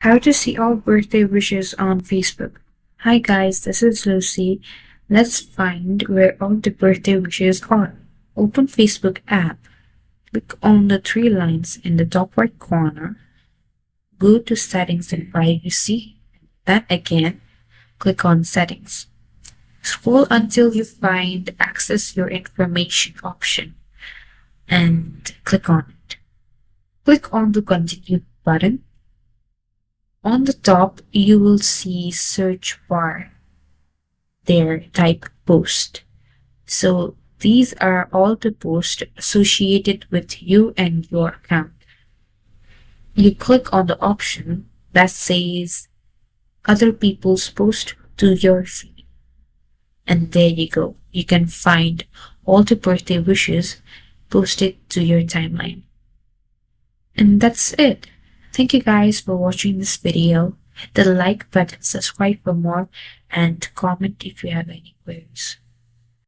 How to see all birthday wishes on Facebook. Hi guys, this is Lucy. Let's find where all the birthday wishes are. Open Facebook app. Click on the three lines in the top right corner. Go to Settings and Privacy. Then again, click on Settings. Scroll until you find Access Your Information option and click on it. Click on the Continue button. On the top, you will see search bar. There, type post. So these are all the posts associated with you and your account. You click on the option that says other people's post to your feed. And there you go. You can find all the birthday wishes posted to your timeline. And that's it. Thank you guys for watching this video. Hit the like button, subscribe for more, and comment if you have any queries.